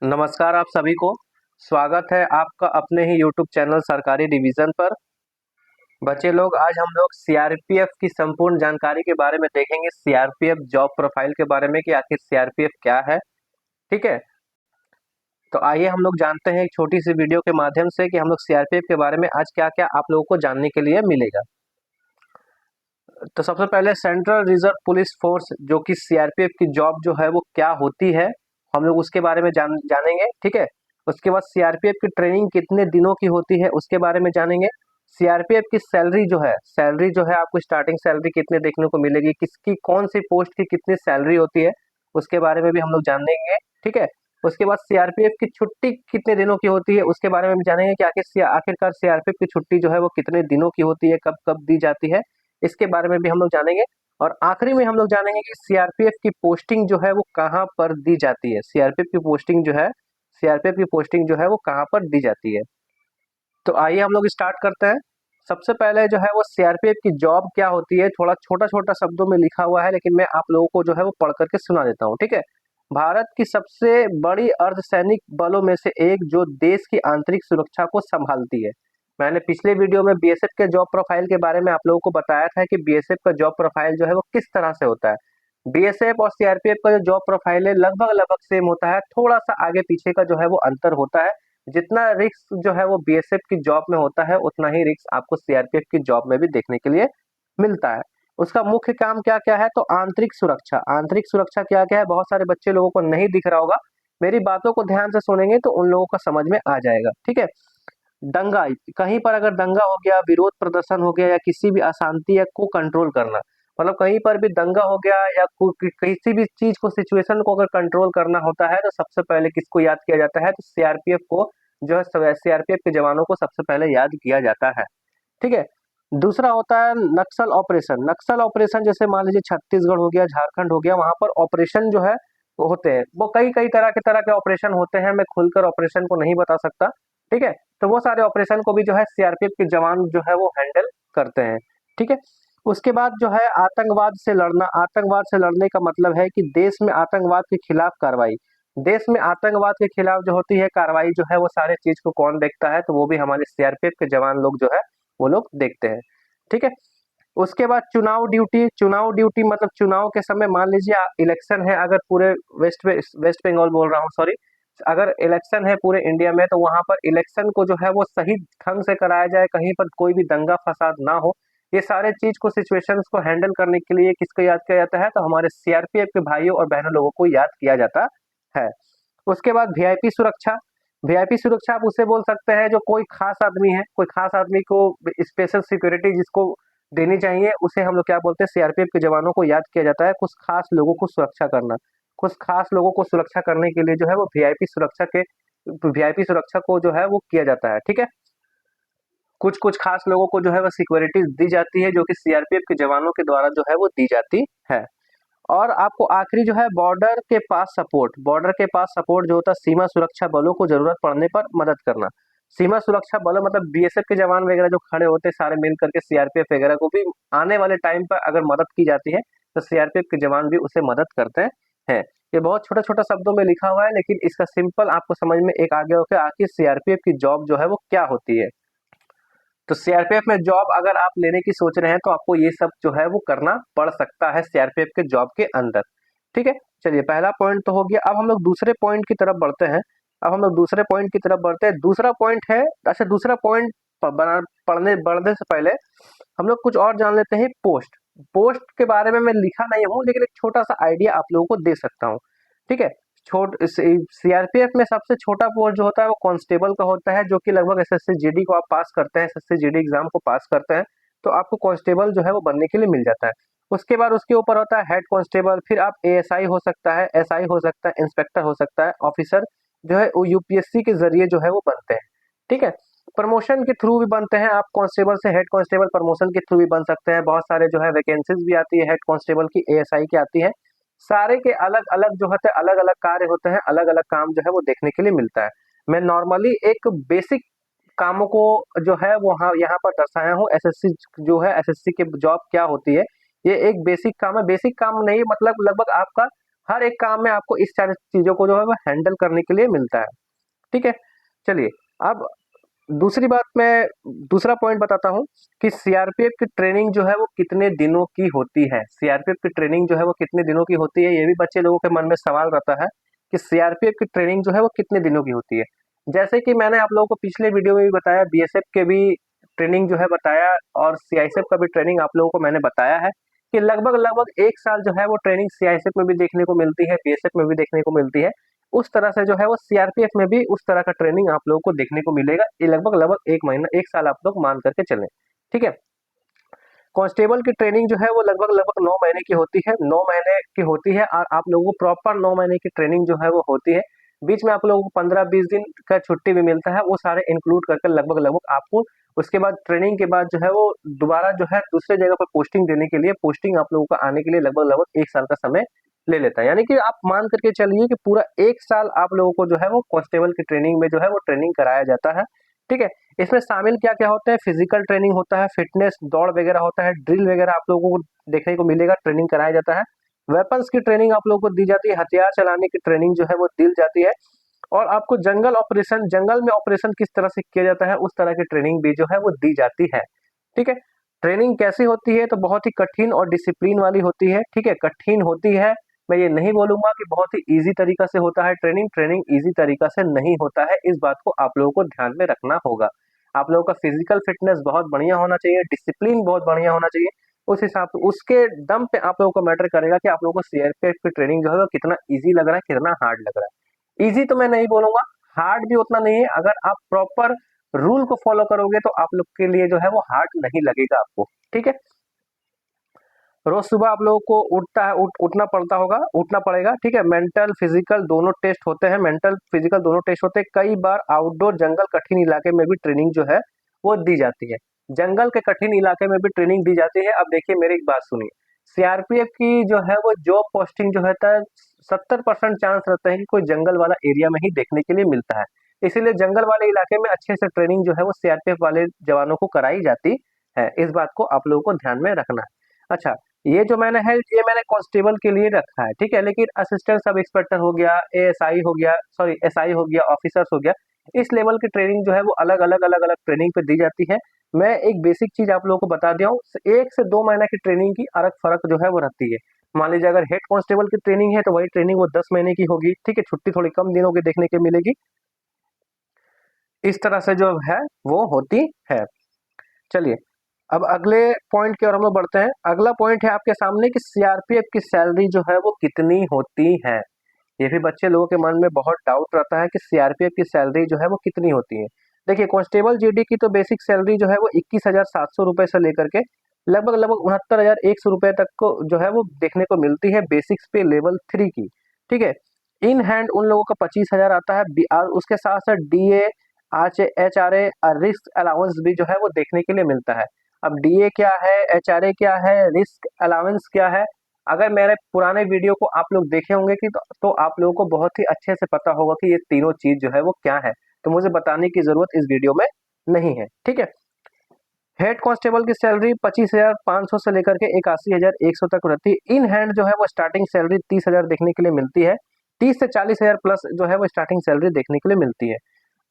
नमस्कार आप सभी को। स्वागत है आपका अपने ही YouTube चैनल सरकारी डिवीज़न पर। बच्चे लोग, आज हम लोग सीआरपीएफ की संपूर्ण जानकारी के बारे में देखेंगे। सीआरपीएफ जॉब प्रोफाइल के बारे में कि आखिर सीआरपीएफ क्या है। ठीक है, तो आइए हम लोग जानते हैं एक छोटी सी वीडियो के माध्यम से कि हम लोग सीआरपीएफ के बारे में आज क्या क्या आप लोगों को जानने के लिए मिलेगा। तो सबसे पहले सेंट्रल रिजर्व पुलिस फोर्स, जो कि सीआरपीएफ की जॉब जो है वो क्या होती है, हम लोग उसके बारे में जानेंगे। ठीक है, उसके बाद सीआरपीएफ की ट्रेनिंग कितने दिनों की होती है उसके बारे में जानेंगे। सीआरपीएफ की सैलरी जो है आपको स्टार्टिंग सैलरी कितने देखने को मिलेगी, किसकी कौन सी पोस्ट की कितनी सैलरी होती है उसके बारे में भी हम लोग जानेंगे। ठीक है, उसके बाद सीआरपीएफ की छुट्टी कितने दिनों की होती है उसके बारे में भी जानेंगे कि आखिरकार सीआरपीएफ की छुट्टी जो है वो कितने दिनों की होती है, कब कब दी जाती है, इसके बारे में भी हम लोग जानेंगे। और आखिरी में हम लोग जानेंगे कि सीआरपीएफ की पोस्टिंग जो है वो कहाँ पर दी जाती है। सीआरपीएफ की पोस्टिंग जो है वो कहाँ पर दी जाती है। तो आइए हम लोग स्टार्ट करते हैं। सबसे पहले जो है वो सीआरपीएफ की जॉब क्या होती है, थोड़ा छोटा छोटा शब्दों में लिखा हुआ है, लेकिन मैं आप लोगों को जो है वो पढ़ करके सुना देता हूँ। ठीक है, भारत की सबसे बड़ी अर्धसैनिक बलों में से एक, जो देश की आंतरिक सुरक्षा को संभालती है। मैंने पिछले वीडियो में बीएसएफ के जॉब प्रोफाइल के बारे में आप लोगों को बताया था कि बीएसएफ का जॉब प्रोफाइल जो है वो किस तरह से होता है। बीएसएफ और सीआरपीएफ का जो जॉब प्रोफाइल है लगभग लगभग सेम होता है, थोड़ा सा आगे पीछे का जो है वो अंतर होता है। जितना रिस्क जो है वो बीएसएफ की जॉब में होता है, उतना ही रिस्क आपको सीआरपीएफ की जॉब में भी देखने के लिए मिलता है। उसका मुख्य काम क्या क्या है, तो आंतरिक सुरक्षा क्या क्या है, बहुत सारे बच्चे लोगों को नहीं दिख रहा होगा। मेरी बातों को ध्यान से सुनेंगे तो उन लोगों का समझ में आ जाएगा। ठीक है, दंगा, कहीं पर अगर दंगा हो गया, विरोध प्रदर्शन हो गया, या किसी भी अशांति या को कंट्रोल करना, मतलब कहीं पर भी दंगा हो गया या किसी भी चीज को, सिचुएशन को अगर कंट्रोल करना होता है, तो सबसे पहले किसको याद किया जाता है, तो सीआरपीएफ को जो है सीआरपीएफ के जवानों को सबसे पहले याद किया जाता है। ठीक है, दूसरा होता है नक्सल ऑपरेशन। जैसे मान लीजिए छत्तीसगढ़ हो गया, झारखंड हो गया, वहां पर ऑपरेशन जो है वो होते हैं, वो कई कई तरह के ऑपरेशन होते हैं। मैं खुलकर ऑपरेशन को नहीं बता सकता। ठीक है, तो वो सारे ऑपरेशन को भी जो है सीआरपीएफ के जवान जो है वो हैंडल करते हैं। ठीक है, उसके बाद जो है आतंकवाद से लड़ने का मतलब है कि देश में आतंकवाद के खिलाफ कार्रवाई। देश में आतंकवाद के खिलाफ जो होती है कार्रवाई जो है वो सारे चीज को कौन देखता है, तो वो भी हमारे सीआरपीएफ के जवान लोग जो है वो लोग देखते हैं। ठीक है, उसके बाद चुनाव ड्यूटी मतलब चुनाव के समय, मान लीजिए इलेक्शन है, अगर पूरे वेस्ट बंगाल बोल रहा हूँ, सॉरी, अगर इलेक्शन है पूरे इंडिया में, तो वहां पर इलेक्शन को जो है वो सही ढंग से कराया जाए, कहीं पर कोई भी दंगा फसाद ना हो। ये सारे चीज को, सिचुएशंस को हैंडल करने के लिए किसको याद किया जाता है, तो हमारे सीआरपीएफ के भाइयों और बहनों लोगों को याद किया जाता है। उसके बाद वीआईपी सुरक्षा आप उसे बोल सकते हैं जो कोई खास आदमी है, कोई खास आदमी को स्पेशल सिक्योरिटी जिसको देनी चाहिए, उसे हम लोग क्या बोलते हैं, सीआरपीएफ के जवानों को याद किया जाता है। कुछ खास लोगों को सुरक्षा करना, कुछ खास लोगों को सुरक्षा करने के लिए जो है वो वीआईपी सुरक्षा को जो है वो किया जाता है। ठीक है, कुछ कुछ खास लोगों को जो है वो सिक्योरिटी दी जाती है, जो कि सीआरपीएफ के जवानों के द्वारा जो है वो दी जाती है। और आपको आखिरी जो है बॉर्डर के पास सपोर्ट जो होता है, सीमा सुरक्षा बलों को जरूरत पड़ने पर मदद करना। सीमा सुरक्षा बलों मतलब बीएसएफ के जवान वगैरह जो खड़े होते हैं सारे मिल करके, सीआरपीएफ वगैरह को भी आने वाले टाइम पर अगर मदद की जाती है, तो सीआरपीएफ के जवान भी उसे मदद करते हैं। ये बहुत छोटा छोटा शब्दों में लिखा हुआ है, लेकिन इसका सिंपल आपको समझ में एक आ गया होगा आखिर सीआरपीएफ की जॉब जो है वो क्या होती है। तो सीआरपीएफ में जॉब अगर आप लेने की सोच रहे हैं, तो आपको ये सब जो है वो करना पड़ सकता है सीआरपीएफ के जॉब के अंदर। ठीक है, चलिए पहला पॉइंट तो हो गया। अब हम लोग दूसरे पॉइंट की तरफ बढ़ते हैं। दूसरा पॉइंट है, अच्छा, दूसरा पॉइंट पढ़ने बढ़ने से पहले हम लोग कुछ और जान लेते हैं। पोस्ट के बारे में मैं लिखा नहीं हूँ, लेकिन एक छोटा सा आइडिया आप लोगों को दे सकता हूँ। ठीक है, सीआरपीएफ में सबसे छोटा पोस्ट जो होता है वो कांस्टेबल का होता है, जो कि लगभग एसएससी जीडी को आप पास करते हैं, एसएससी जीडी एग्जाम को पास करते हैं, तो आपको कांस्टेबल जो है वो बनने के लिए मिल जाता है। उसके बाद उसके ऊपर होता है हेड कांस्टेबल, फिर आप एएसआई हो सकता है, एसआई हो सकता है, इंस्पेक्टर हो सकता है, ऑफिसर जो है वो यूपीएससी के जरिए जो है वो बनते हैं। ठीक है, प्रमोशन के थ्रू भी बनते हैं, आप कांस्टेबल से हेड कांस्टेबल प्रमोशन के थ्रू भी बन सकते हैं। बहुत सारे जो है वैकेंसीज भी आती है हेड कांस्टेबल की, एएसआई की आती है। सारे के अलग अलग जो होते हैं, अलग अलग कार्य होते हैं, अलग अलग काम जो है वो देखने के लिए मिलता है। मैं नॉर्मली एक बेसिक कामों को जो है वो यहाँ पर दर्शाया हूँ। एसएससी जो है, एसएससी की जॉब क्या होती है, ये एक बेसिक काम है। बेसिक काम नहीं मतलब लगभग आपका हर एक काम में आपको इस सारी चीज़ों को जो है वो हैंडल करने के लिए मिलता है। ठीक है, चलिए अब दूसरी बात मैं दूसरा पॉइंट बताता हूँ कि सीआरपीएफ की ट्रेनिंग जो है वो कितने दिनों की होती है। सीआरपीएफ की ट्रेनिंग जो है वो कितने दिनों की होती है, ये भी बच्चे लोगों के मन में सवाल रहता है कि सीआरपीएफ की ट्रेनिंग जो है वो कितने दिनों की होती है। जैसे कि मैंने आप लोगों को पिछले वीडियो में भी बताया, बीएसएफ के भी ट्रेनिंग जो है बताया और सीआईएसएफ का भी ट्रेनिंग आप लोगों को मैंने बताया है कि लगभग लगभग 1 साल जो है वो ट्रेनिंग सीआईएसएफ में भी देखने को मिलती है, बीएसएफ में भी देखने को मिलती है। उस तरह से जो है वो सीआरपीएफ में भी उस तरह का ट्रेनिंग आप लोगों को देखने को मिलेगा। ये लगभग लगभग 1 महीना 1 साल आप लोग मान करके चलें। ठीक है, कांस्टेबल की ट्रेनिंग जो है वो लगभग लगभग 9 महीने की होती है, 9 महीने की होती है और आप लोगों को प्रॉपर 9 महीने की ट्रेनिंग जो है वो होती है। बीच में आप लोगों को 15-20 दिन का छुट्टी भी मिलता है, वो सारे इंक्लूड करके लगभग लगभग आपको उसके बाद ट्रेनिंग के बाद जो है वो दोबारा जो है दूसरे जगह पर पोस्टिंग देने के लिए, पोस्टिंग आप लोगों को आने के लिए लगभग लगभग 1 साल का समय ले लेता है। यानी कि आप मान करके चलिए कि पूरा 1 साल आप लोगों को जो है वो कांस्टेबल की ट्रेनिंग में जो है वो ट्रेनिंग कराया जाता है। ठीक है, इसमें शामिल क्या क्या होता है, फिजिकल ट्रेनिंग होता है, फिटनेस दौड़ वगैरह होता है, ड्रिल वगैरह आप लोगों को देखने को मिलेगा, ट्रेनिंग कराया जाता है। वेपन्स की ट्रेनिंग आप लोगों को दी जाती है, हथियार चलाने की ट्रेनिंग जो है वो दी जाती है और आपको जंगल ऑपरेशन, जंगल में ऑपरेशन किस तरह से किया जाता है उस तरह की ट्रेनिंग भी जो है वो दी जाती है। ठीक है, ट्रेनिंग कैसी होती है, तो बहुत ही कठिन और डिसिप्लिन वाली होती है। ठीक है, कठिन होती है, मैं ये नहीं बोलूंगा कि बहुत ही इजी तरीका से होता है ट्रेनिंग, ट्रेनिंग इजी तरीका से नहीं होता है, इस बात को आप लोगों को ध्यान में रखना होगा। आप लोगों का फिजिकल फिटनेस बहुत बढ़िया होना चाहिए, डिसिप्लिन बहुत बढ़िया होना चाहिए, उस हिसाब से उसके दम पे आप लोगों को मैटर करेगा कि आप लोगों को सीआरपीएफ की ट्रेनिंग जो है वो कितना इजी लग रहा है, कितना हार्ड लग रहा है। इजी तो मैं नहीं बोलूंगा, हार्ड भी उतना नहीं है। अगर आप प्रॉपर रूल को फॉलो करोगे तो आप लोग के लिए जो है वो हार्ड नहीं लगेगा आपको। ठीक है, रोज सुबह आप लोगों को उठना पड़ता होगा, उठना पड़ेगा। ठीक है, मेंटल फिजिकल दोनों टेस्ट होते हैं, मेंटल फिजिकल दोनों टेस्ट होते हैं। कई बार आउटडोर जंगल कठिन इलाके में भी ट्रेनिंग जो है वो दी जाती है, जंगल के कठिन इलाके में भी ट्रेनिंग दी जाती है। अब देखिए मेरी एक बात सुनिए, सीआरपीएफ की जो है वो जॉब पोस्टिंग जो होता है 70% चांस रहता है कि कोई जंगल वाला एरिया में ही देखने के लिए मिलता है। इसीलिए जंगल वाले इलाके में अच्छे से ट्रेनिंग जो है वो सीआरपीएफ वाले जवानों को कराई जाती है। इस बात को आप लोगों को ध्यान में रखना है। अच्छा, ये जो मैंने है ये मैंने कांस्टेबल के लिए रखा है। ठीक है, लेकिन असिस्टेंट सब इंस्पेक्टर हो गया, एएसआई हो गया, सॉरी एसआई हो गया, ऑफिसर्स हो गया, इस लेवल की ट्रेनिंग जो है वो अलग अलग अलग अलग ट्रेनिंग पे दी जाती है। मैं एक बेसिक चीज आप लोगों को बता दिया हूँ, 1 से 2 महीना की ट्रेनिंग की अलग फर्क जो है वो रहती है। मान लीजिए अगर हेड कांस्टेबल की ट्रेनिंग है तो वही ट्रेनिंग वो 10 महीने की होगी। ठीक है, छुट्टी थोड़ी कम दिनों की देखने की मिलेगी। इस तरह से जो है वो होती है। चलिए अब अगले पॉइंट की ओर हम लोग बढ़ते हैं। अगला पॉइंट है आपके सामने कि सीआरपीएफ की सैलरी जो है वो कितनी होती है। ये भी बच्चे लोगों के मन में बहुत डाउट रहता है कि सीआरपीएफ की सैलरी जो है वो कितनी होती है। देखिए कांस्टेबल जीडी की तो बेसिक सैलरी जो है वो 21,700 रुपए से लेकर के लगभग लगभग 69,100 रुपए तक को जो है वो देखने को मिलती है, बेसिक्स पे लेवल 3 की। ठीक है, इन हैंड उन लोगों का 25,000 आता है और उसके साथ साथ डीए, HRA और रिस्क अलाउंस भी जो है वो देखने के लिए मिलता है। अब डीए क्या है, HRA क्या है, रिस्क अलाउंस क्या है, अगर मेरे पुराने वीडियो को आप लोग देखे होंगे कि तो आप लोगों को बहुत ही अच्छे से पता होगा कि ये तीनों चीज जो है वो क्या है, तो मुझे बताने की जरूरत इस वीडियो में नहीं है। ठीक है, हेड कांस्टेबल की सैलरी 25,500 से लेकर के 81,100 तक रहती है। इन हैंड जो है वो स्टार्टिंग सैलरी 30,000 देखने के लिए मिलती है, 30 से 40,000 प्लस जो है वो स्टार्टिंग सैलरी देखने के लिए मिलती है।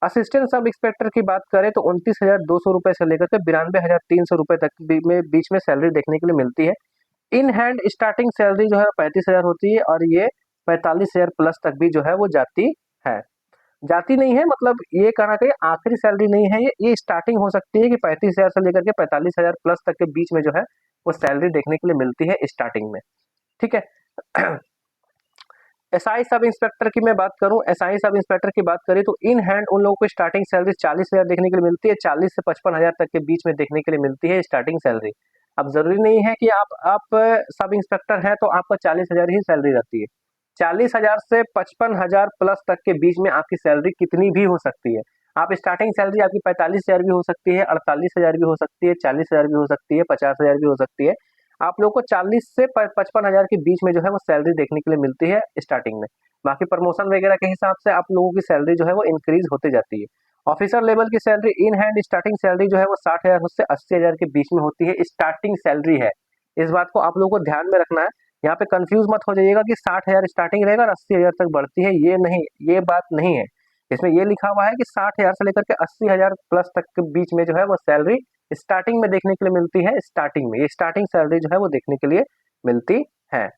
असिस्टेंट सब इंस्पेक्टर की बात करें तो 29,200 रुपए से लेकर के 92,300 रुपए तक बीच में सैलरी देखने के लिए मिलती है। इन हैंड स्टार्टिंग सैलरी जो है 35,000 होती है और ये 45,000 प्लस तक भी जो है वो जाती है। जाती नहीं है मतलब ये कहना चाहिए आखिरी सैलरी नहीं है, ये स्टार्टिंग हो सकती है कि 35,000 से लेकर के 45,000 प्लस तक के बीच में जो है वो सैलरी देखने के लिए मिलती है स्टार्टिंग में। ठीक है, एसआई सब इंस्पेक्टर की मैं बात करूं, एसआई सब इंस्पेक्टर की बात करें तो इन हैंड उन लोगों को स्टार्टिंग सैलरी 40,000 देखने के लिए मिलती है, 40 से 55,000 तक के बीच में देखने के लिए मिलती है स्टार्टिंग सैलरी। अब जरूरी नहीं है कि आप सब इंस्पेक्टर हैं तो आपका 40,000 ही सैलरी रहती है। 40,000 से 55,000 प्लस तक के बीच में आपकी सैलरी कितनी भी हो सकती है। आप स्टार्टिंग सैलरी आपकी 45,000 भी हो सकती है, 48,000 भी हो सकती है, 40,000 भी हो सकती है, 50,000 भी हो सकती है। आप लोग को 40 से 55,000 के बीच में जो है वो सैलरी देखने के लिए मिलती है स्टार्टिंग में। बाकी प्रमोशन वगैरह के हिसाब से आप लोगों की सैलरी जो है वो इंक्रीज होते जाती है। ऑफिसर लेवल की salary in hand starting salary जो है वो 60,000 से 80,000 के बीच में होती है, स्टार्टिंग सैलरी है। इस बात को आप लोगों को ध्यान में रखना है। यहाँ पे कंफ्यूज मत हो जाइएगा कि 60,000 स्टार्टिंग रहेगा और 80,000 तक बढ़ती है, ये नहीं, ये बात नहीं है। इसमें ये लिखा हुआ है कि 60,000 से लेकर के 80,000 प्लस तक के बीच में जो है वो सैलरी स्टार्टिंग में देखने के लिए मिलती है। स्टार्टिंग में ये स्टार्टिंग सैलरी जो है वो देखने के लिए मिलती है।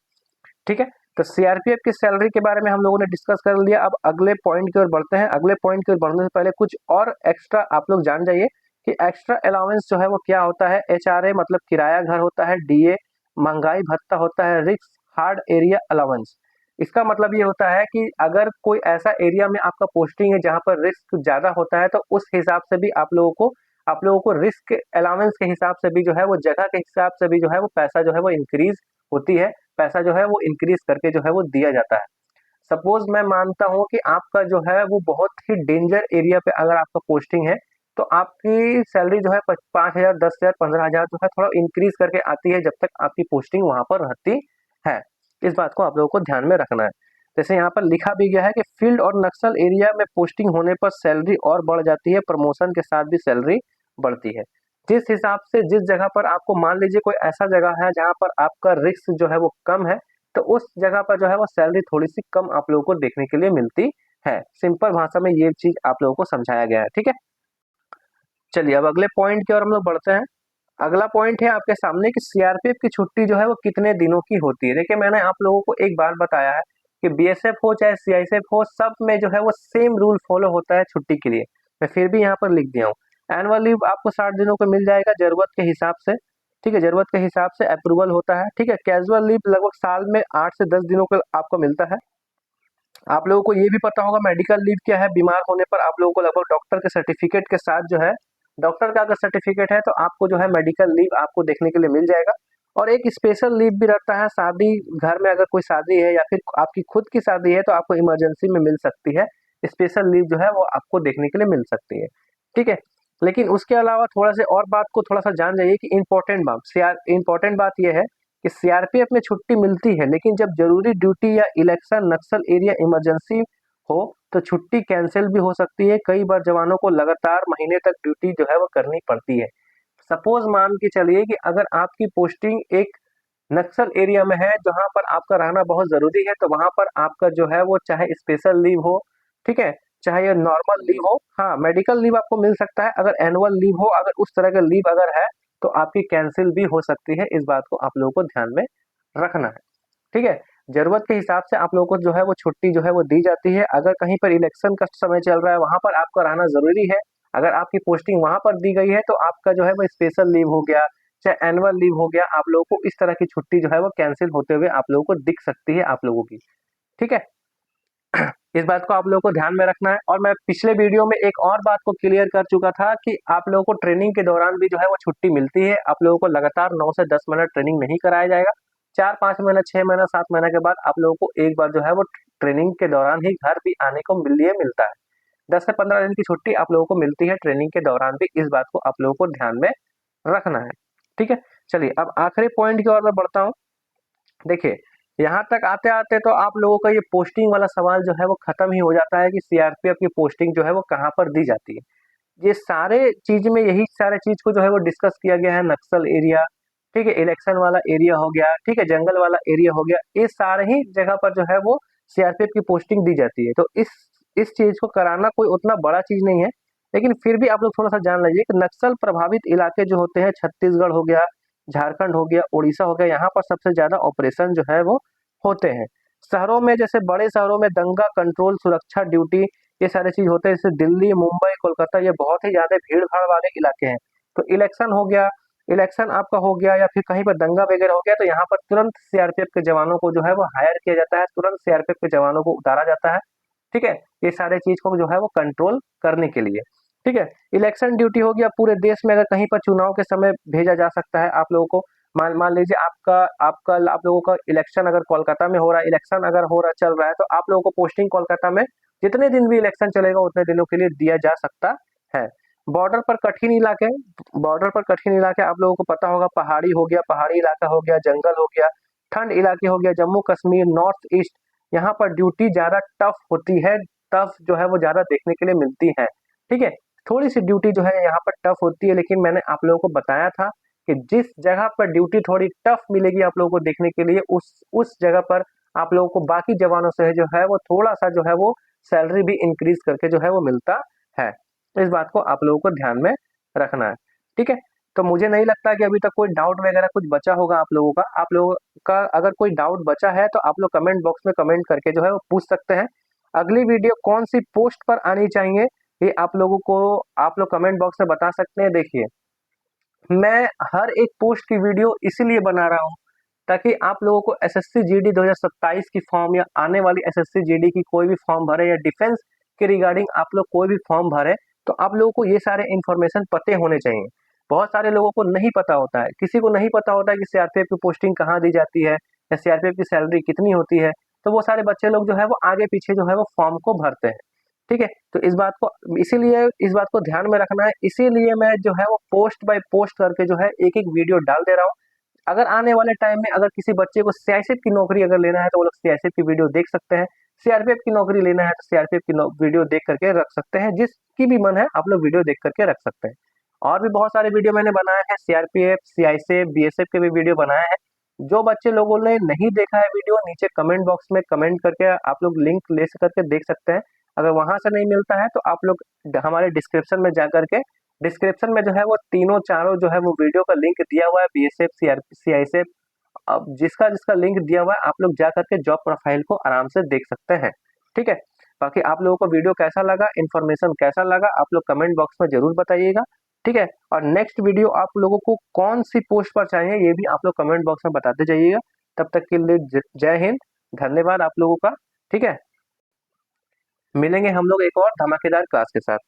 ठीक है, तो सीआरपीएफ की सैलरी के बारे में हम लोगों ने डिस्कस कर लिया। अब अगले पॉइंट की ओर बढ़ते हैं। अगले पॉइंट की ओर बढ़ने से पहले कुछ और एक्स्ट्रा आप लोग जान जाइए कि एक्स्ट्रा अलाउंस जो है वो क्या होता है। एचआरए मतलब किराया घर होता है, डीए महंगाई भत्ता होता है, रिस्क हार्ड एरिया अलाउंस। इसका मतलब ये होता है कि अगर कोई ऐसा एरिया में आपका पोस्टिंग है जहां पर रिस्क ज्यादा होता है, तो उस हिसाब से भी आप लोगों को रिस्क अलाउंस के हिसाब से भी जो है वो जगह के हिसाब से भी जो है वो पैसा जो है वो इंक्रीज होती है, पैसा जो है वो इंक्रीज करके जो है वो दिया जाता है। सपोज मैं मानता हूं कि आपका जो है वो बहुत ही डेंजर एरिया पे अगर आपका पोस्टिंग है, तो आपकी सैलरी जो है 5,000, 10,000, 15,000 जो है थोड़ा इंक्रीज करके आती है जब तक आपकी पोस्टिंग वहां पर रहती है। इस बात को आप लोगों को ध्यान में रखना है। जैसे यहाँ पर लिखा भी गया है कि फील्ड और नक्सल एरिया में पोस्टिंग होने पर सैलरी और बढ़ जाती है, प्रमोशन के साथ भी सैलरी बढ़ती है। जिस हिसाब से जिस जगह पर आपको मान लीजिए कोई ऐसा जगह है जहां पर आपका रिस्क जो है वो कम है, तो उस जगह पर जो है वो सैलरी थोड़ी सी कम आप लोगों को देखने के लिए मिलती है। सिंपल भाषा में ये चीज आप लोगों को समझाया गया है। ठीक है, चलिए अब अगले पॉइंट की ओर हम लोग बढ़ते हैं। अगला पॉइंट है आपके सामने कि सीआरपीएफ की छुट्टी जो है वो कितने दिनों की होती है। देखिए मैंने आप लोगों को एक बार बताया है कि बीएसएफ हो चाहे सीआईएसएफ हो, सब में जो है वो सेम रूल फॉलो होता है छुट्टी के लिए। मैं फिर भी यहाँ पर लिख दिया हूँ। एनुअल लीव आपको 60 दिनों को मिल जाएगा जरूरत के हिसाब से। ठीक है, जरूरत के हिसाब से अप्रूवल होता है। ठीक है, कैजुअल लीव लगभग साल में 8 से 10 दिनों का आपको मिलता है। आप लोगों को ये भी पता होगा मेडिकल लीव क्या है। बीमार होने पर आप लोगों को लगभग डॉक्टर के सर्टिफिकेट के साथ जो है, डॉक्टर का अगर सर्टिफिकेट है तो आपको जो है मेडिकल लीव आपको देखने के लिए मिल जाएगा। और एक स्पेशल लीव भी रहता है, शादी घर में अगर कोई शादी है या फिर आपकी खुद की शादी है तो आपको इमरजेंसी में मिल सकती है। स्पेशल लीव जो है वो आपको देखने के लिए मिल सकती है। ठीक है, लेकिन उसके अलावा थोड़ा सा और बात को थोड़ा सा जान जाइए कि इंपॉर्टेंट बात यह है कि सीआरपीएफ में छुट्टी मिलती है, लेकिन जब जरूरी ड्यूटी या इलेक्शन नक्सल एरिया इमरजेंसी हो तो छुट्टी कैंसिल भी हो सकती है। कई बार जवानों को लगातार महीने तक ड्यूटी जो है वो करनी पड़ती है। सपोज मान के चलिए कि अगर आपकी पोस्टिंग एक नक्सल एरिया में है जहां पर आपका रहना बहुत जरूरी है, तो वहां पर आपका जो है वो चाहे स्पेशल लीव हो, ठीक है, चाहे ये नॉर्मल लीव हो, हाँ मेडिकल लीव आपको मिल सकता है। अगर एनुअल लीव हो, अगर उस तरह का लीव अगर है तो आपकी कैंसिल भी हो सकती है। इस बात को आप लोगों को ध्यान में रखना है। ठीक है, जरूरत के हिसाब से आप लोगों को जो है वो छुट्टी जो है वो दी जाती है। अगर कहीं पर इलेक्शन का समय चल रहा है, वहां पर आपका रहना जरूरी है, अगर आपकी पोस्टिंग वहां पर दी गई है तो आपका जो है वो स्पेशल लीव हो गया चाहे एनुअल लीव हो गया, आप लोगों को इस तरह की छुट्टी जो है वो कैंसिल होते हुए आप लोगों को दिख सकती है आप लोगों की। ठीक है, इस बात को आप लोगों को ध्यान में रखना है। और मैं पिछले वीडियो में एक और बात को क्लियर कर चुका था कि आप लोगों को ट्रेनिंग के दौरान भी जो है वो छुट्टी मिलती है। आप लोगों को लगातार 9 से 10 महीना ट्रेनिंग नहीं कराया जाएगा। 4-5 महीना, 6 महीना, 7 महीना के बाद आप लोगों को एक बार जो है वो ट्रेनिंग के दौरान ही घर भी आने को लिए मिलता है। 10 से 15 दिन की छुट्टी आप लोगों को मिलती है ट्रेनिंग के दौरान भी। इस बात को आप लोगों को ध्यान में रखना है। ठीक है, चलिए अब आखिरी पॉइंट की ओर मैं बढ़ता हूँ। देखिए यहाँ तक आते आते तो आप लोगों का ये पोस्टिंग वाला सवाल जो है वो खत्म ही हो जाता है कि सीआरपीएफ की पोस्टिंग जो है वो कहाँ पर दी जाती है। ये सारे चीज में यही सारे चीज को जो है वो डिस्कस किया गया है। नक्सल एरिया, ठीक है, इलेक्शन वाला एरिया हो गया, ठीक है, जंगल वाला एरिया हो गया, ये सारे ही जगह पर जो है वो सीआरपीएफ की पोस्टिंग दी जाती है। तो इस चीज को कराना कोई उतना बड़ा चीज नहीं है, लेकिन फिर भी आप लोग थोड़ा सा जान लीजिए कि नक्सल प्रभावित इलाके जो होते हैं, छत्तीसगढ़ हो गया, झारखंड हो गया, उड़ीसा हो गया, यहाँ पर सबसे ज्यादा ऑपरेशन जो है वो होते हैं। शहरों में जैसे बड़े शहरों में दंगा कंट्रोल, सुरक्षा ड्यूटी, ये सारे चीज होते हैं। जैसे दिल्ली, मुंबई, कोलकाता, ये बहुत ही ज्यादा भीड़ भाड़ वाले इलाके हैं। तो इलेक्शन हो गया, इलेक्शन आपका हो गया या फिर कहीं पर दंगा वगैरह हो गया, तो यहाँ पर तुरंत सीआरपीएफ के जवानों को जो है वो हायर किया जाता है, तुरंत सीआरपीएफ के जवानों को उतारा जाता है। ठीक है, ये सारे चीज को जो है वो कंट्रोल करने के लिए। ठीक है, इलेक्शन ड्यूटी हो गया, पूरे देश में अगर कहीं पर चुनाव के समय भेजा जा सकता है आप लोगों को। मान मान लीजिए आपका आपका आप लोगों का इलेक्शन अगर कोलकाता में हो रहा है, इलेक्शन अगर हो रहा चल रहा है, तो आप लोगों को पोस्टिंग कोलकाता में जितने दिन भी इलेक्शन चलेगा उतने दिनों के लिए दिया जा सकता है। बॉर्डर पर कठिन इलाके, बॉर्डर पर कठिन इलाके आप लोगों को पता होगा, पहाड़ी हो गया, पहाड़ी इलाका हो गया, जंगल हो गया, ठंड इलाके हो गया, जम्मू कश्मीर, नॉर्थ ईस्ट, यहाँ पर ड्यूटी ज्यादा टफ होती है। टफ जो है वो ज्यादा देखने के लिए मिलती है। ठीक है, थोड़ी सी ड्यूटी जो है यहाँ पर टफ होती है, लेकिन मैंने आप लोगों को बताया था कि जिस जगह पर ड्यूटी थोड़ी टफ मिलेगी आप लोगों को देखने के लिए, उस जगह पर आप लोगों को बाकी जवानों से जो है वो थोड़ा सा जो है वो सैलरी भी इंक्रीज करके जो है वो मिलता है। तो इस बात को आप लोगों को ध्यान में रखना है, ठीक है। तो मुझे नहीं लगता कि अभी तक कोई डाउट वगैरह कुछ बचा होगा आप लोगों का। आप लोगों का अगर कोई डाउट बचा है तो आप लोग कमेंट बॉक्स में कमेंट करके जो है वो पूछ सकते हैं। अगली वीडियो कौन सी पोस्ट पर आनी चाहिए ये आप लोगों को आप लोग कमेंट बॉक्स में बता सकते हैं। देखिए, मैं हर एक पोस्ट की वीडियो इसीलिए बना रहा हूँ ताकि आप लोगों को एसएससी जीडी 2027 की फॉर्म या आने वाली एसएससी जीडी की कोई भी फॉर्म भरे या डिफेंस के रिगार्डिंग आप लोग कोई भी फॉर्म भरे तो आप लोगों को ये सारे इन्फॉर्मेशन पते होने चाहिए। बहुत सारे लोगों को नहीं पता होता है, किसी को नहीं पता होता है कि सीआरपीएफ की पोस्टिंग कहाँ दी जाती है या सीआरपीएफ की सैलरी कितनी होती है। तो वो सारे बच्चे लोग जो है वो आगे पीछे जो है वो फॉर्म को भरते हैं, ठीक है। तो इस बात को इसीलिए इस बात को ध्यान में रखना है, इसीलिए मैं जो है वो पोस्ट बाय पोस्ट करके जो है एक एक वीडियो डाल दे रहा हूँ। अगर आने वाले टाइम में अगर किसी बच्चे को सीआईएसएफ की नौकरी अगर लेना है तो वो लोग सीआईएसएफ की वीडियो देख सकते हैं, सीआरपीएफ की नौकरी लेना है तो सीआरपीएफ की वीडियो देख करके रख सकते हैं, जिसकी भी मन है आप लोग वीडियो देख करके रख सकते हैं। और भी बहुत सारे वीडियो मैंने बनाए हैं, सीआरपीएफ, सीआईएसएफ, बीएसएफ के भी वीडियो बनाए हैं। जो बच्चे लोगों ने नहीं देखा है वीडियो, नीचे कमेंट बॉक्स में कमेंट करके आप लोग लिंक ले करके देख सकते हैं। अगर वहां से नहीं मिलता है तो आप लोग हमारे डिस्क्रिप्शन में जा करके, डिस्क्रिप्शन में जो है वो तीनों चारों जो है वो वीडियो का लिंक दिया हुआ है, बीएसएफ, सीआईएसएफ, अब जिसका जिसका लिंक दिया हुआ है आप लोग जा करके जॉब प्रोफाइल को आराम से देख सकते हैं, ठीक है। बाकी आप लोगों को वीडियो कैसा लगा, इन्फॉर्मेशन कैसा लगा, आप लोग कमेंट बॉक्स में जरूर बताइएगा, ठीक है। और नेक्स्ट वीडियो आप लोगों को कौन सी पोस्ट पर चाहिए ये भी आप लोग कमेंट बॉक्स में बताते जाइएगा। तब तक के लिए जय हिंद, धन्यवाद आप लोगों का, ठीक है। मिलेंगे हम लोग एक और धमाकेदार क्लास के साथ।